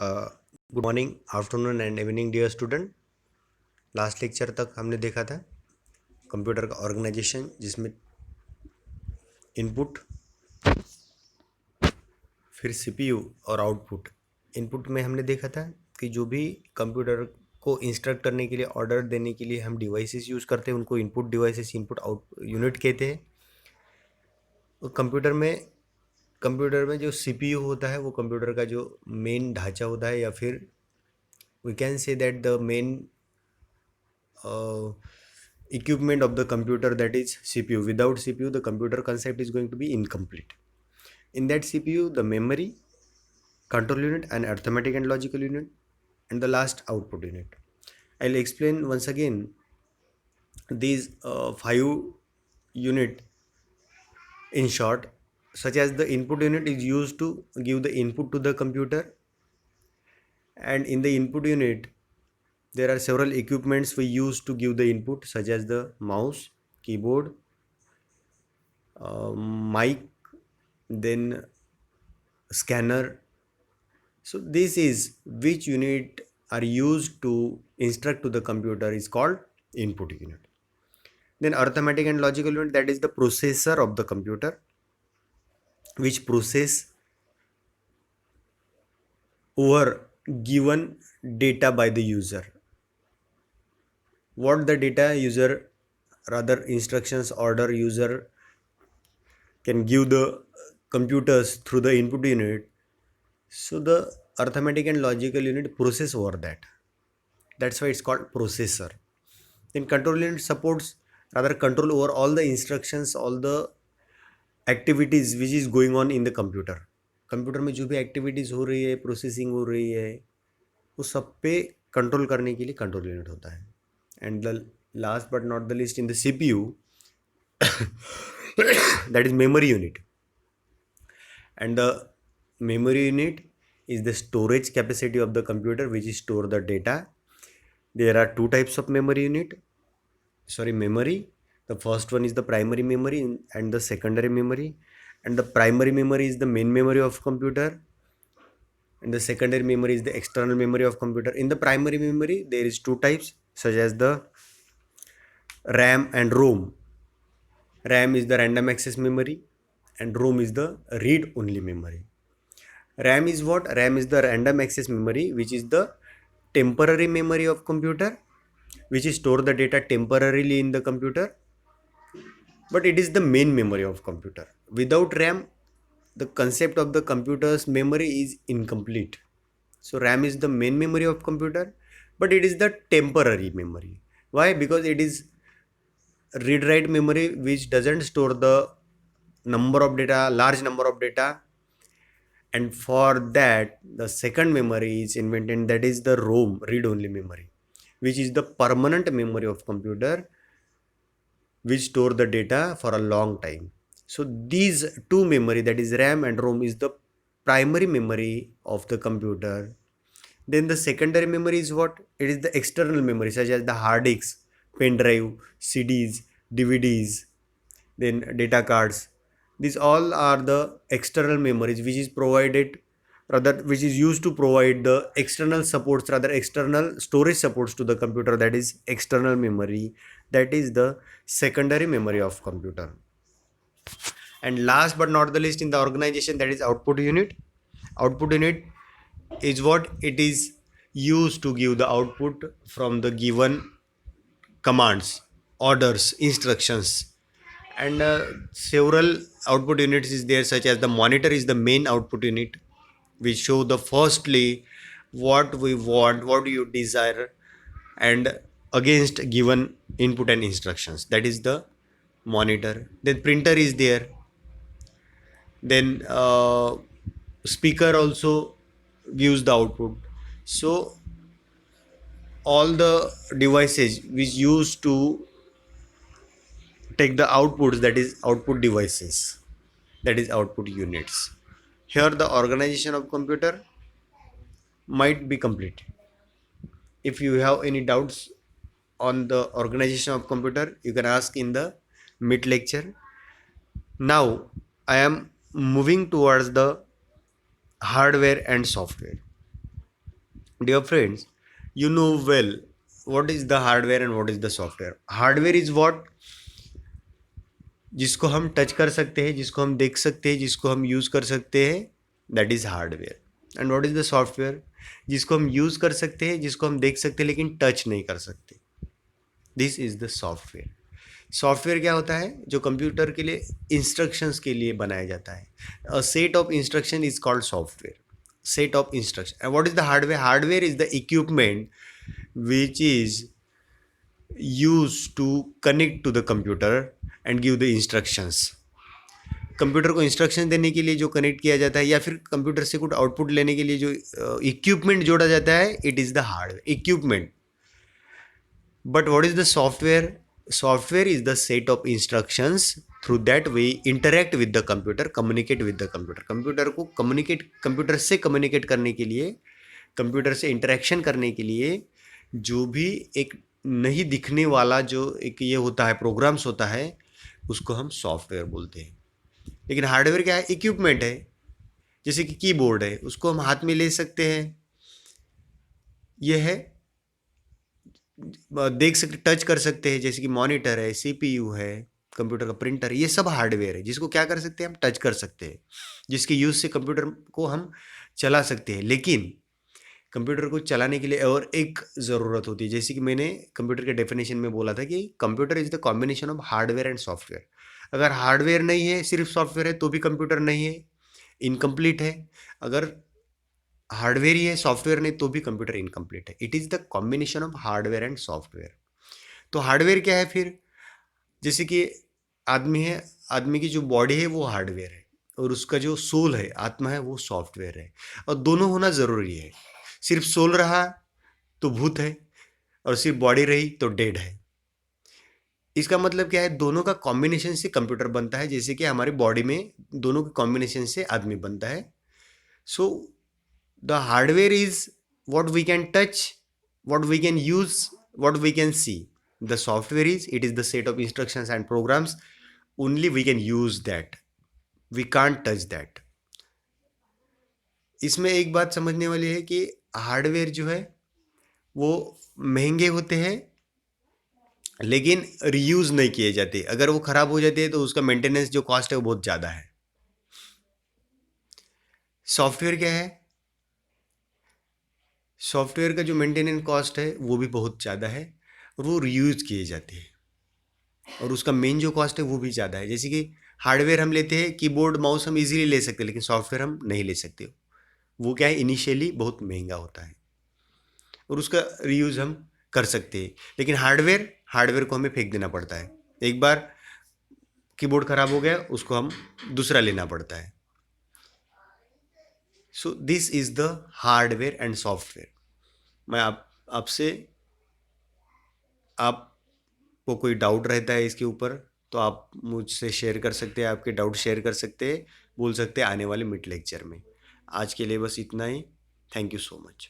Good morning, afternoon and evening dear student. Last lecture तक हमने देखा था कंप्यूटर का ऑर्गेनाइजेशन, जिसमें इनपुट, फिर सीपीयू और आउटपुट। इनपुट में हमने देखा था कि जो भी कंप्यूटर को इंस्ट्रक्ट करने के लिए, ऑर्डर देने के लिए हम डिवाइसेस यूज़ करते हैं, उनको input devices, input out unit कहते हैं। और कंप्यूटर में जो सीपीयू होता है वो कंप्यूटर का जो मेन ढांचा होता है, या फिर we can say that the main equipment of the computer, that is CPU. Without CPU, the computer concept is going to be incomplete. In that CPU, the memory, control unit, and arithmetic and logical unit, and the last output unit. I'll explain once again these five unit in short, such as the input unit is used to give the input to the computer, and in the input unit there are several equipments we use to give the input, such as the mouse, keyboard, mic, then scanner. So this is which unit are used to instruct to the computer is called input unit. Then arithmetic and logical unit, that is the processor of the computer, which process over given data by the user. What the data user, rather instructions order user can give the computers through the input unit, so the arithmetic and logical unit process over that. That's why it's called processor. Then control unit supports, rather control over all the instructions, all the activities which is going on in the computer. Computer में जो भी activities हो रही है, processing हो रही है, वो सब पे कंट्रोल करने के लिए कंट्रोल यूनिट होता है. And the last but not the list in the CPU, that is memory unit. And the memory unit is the storage capacity of the computer, which is store the data. There are two types of memory. The first one is the primary memory and the secondary memory. And the primary memory is the main memory of computer, and the secondary memory is the external memory of computer. In the primary memory there is two types, such as the RAM and ROM. RAM is the random access memory and ROM is the read only memory. RAM is what? RAM is the random access memory, which is the temporary memory of computer, which is store the data temporarily in the computer, but it is the main memory of computer. Without RAM, the concept of the computer's memory is incomplete. So RAM is the main memory of computer, but it is the temporary memory. Why? Because it is read write memory which doesn't store the large number of data. And for that, the second memory is invented, that is the ROM, read only memory, which is the permanent memory of computer, which store the data for a long time. So these two memory, that is RAM and ROM, is the primary memory of the computer. Then the secondary memory is what? It is the external memory, such as the hard disks, pen drive, CDs, DVDs, then data cards. These all are the external memories which is provided, rather which is used to provide the external supports, rather external storage supports to the computer, that is external memory. That is the secondary memory of computer. And last but not the least in the organization, that is output unit. Output unit is what? It is used to give the output from the given commands, orders, instructions. And several output units is there, such as the monitor is the main output unit, which show the firstly what we want, what you desire, and against given input and instructions. That is the monitor. Then printer is there. Then speaker also gives the output. So all the devices which used to take the outputs, that is output devices, that is output units. Here the organization of computer might be complete. If you have any doubts on the organization of computer, you can ask in the mid lecture. Now I am moving towards the hardware and software. Dear friends, you know well what is the hardware and what is the software. Hardware is what, जिसको हम touch कर सकते हैं, जिसको हम देख सकते हैं, जिसको हम यूज़ कर सकते हैं, that is hardware. And what is the software, जिसको हम यूज़ कर सकते हैं, जिसको हम देख सकते हैं लेकिन टच नहीं कर सकते. This is the software. Software क्या होता है? जो कंप्यूटर के लिए इंस्ट्रक्शंस के लिए बनाया जाता है. A set of instruction is called software. Set of instruction. And what is the hardware? Hardware is the equipment which is used to connect to the computer and give the instructions. Computer को instruction देने के लिए जो connect किया जाता है या फिर कंप्यूटर से कुछ आउटपुट लेने के लिए जो इक्विपमेंट जोड़ा जाता है, it is the hardware equipment. But what is the software? Software is the set of instructions through that we interact with the computer, communicate with the computer. Computer को कंप्यूटर से communicate करने के लिए, computer से interaction करने के लिए जो भी एक नहीं दिखने वाला जो एक ये होता है, प्रोग्राम्स होता है, उसको हम सॉफ्टवेयर बोलते हैं. लेकिन हार्डवेयर क्या है? इक्विपमेंट है. जैसे कि कीबोर्ड है, उसको हम हाथ में ले सकते हैं, ये है, देख सकते, टच कर सकते हैं. जैसे कि मॉनिटर है, सीपीयू है, कंप्यूटर का प्रिंटर है, ये सब हार्डवेयर है जिसको क्या कर सकते हैं? हम टच कर सकते हैं, जिसके यूज़ से कंप्यूटर को हम चला सकते हैं. लेकिन कंप्यूटर को चलाने के लिए और एक ज़रूरत होती है. जैसे कि मैंने कंप्यूटर के डेफिनेशन में बोला था कि computer is the combination of hardware and software. अगर हार्डवेयर नहीं है, सिर्फ सॉफ्टवेयर है, तो भी कंप्यूटर नहीं है, इनकम्प्लीट है. अगर हार्डवेयर ही है, सॉफ्टवेयर नहीं, तो भी कंप्यूटर इनकम्प्लीट है. It is the combination of hardware and software. तो हार्डवेयर क्या है फिर? जैसे कि आदमी है, आदमी की जो बॉडी है वो हार्डवेयर है, और उसका जो सोल है, आत्मा है, वो सॉफ्टवेयर है. और दोनों होना ज़रूरी है. सिर्फ सोल रहा तो भूत है, और सिर्फ बॉडी रही तो डेड है. इसका मतलब क्या है? दोनों का कॉम्बिनेशन से कंप्यूटर बनता है. जैसे कि हमारी बॉडी में दोनों के कॉम्बिनेशन से आदमी बनता है. So the hardware is what we can touch, what we can use, what we can see. The software is, it is the set of instructions and programs. Only we can use that, we can't touch that. इसमें एक बात समझने वाली है कि hardware जो है वो महंगे होते हैं, लेकिन रीयूज़ नहीं किए जाते. अगर वो ख़राब हो जाते हैं तो उसका मेंटेनेंस जो कॉस्ट है वो बहुत ज़्यादा है. सॉफ्टवेयर क्या है? सॉफ्टवेयर का जो मेंटेनेंस कॉस्ट है वो भी बहुत ज़्यादा है, और वो रीयूज़ किए जाते हैं, और उसका मेन जो कॉस्ट है वो भी ज़्यादा है. जैसे कि हार्डवेयर हम लेते हैं, कीबोर्ड माउस हम इजीली ले सकते हैं, लेकिन सॉफ्टवेयर हम नहीं ले सकते. वो क्या है? इनिशियली बहुत महंगा होता है, और उसका रीयूज़ हम कर सकते हैं. लेकिन हार्डवेयर को हमें फेंक देना पड़ता है. एक बार कीबोर्ड ख़राब हो गया, उसको हम दूसरा लेना पड़ता है. So this is the hardware and software. मैं आपसे, आपको कोई डाउट रहता है इसके ऊपर तो आप मुझसे शेयर कर सकते हैं, आपके डाउट शेयर कर सकते हैं, बोल सकते हैं आने वाले मिड लेक्चर में. आज के लिए बस इतना ही. Thank you so much.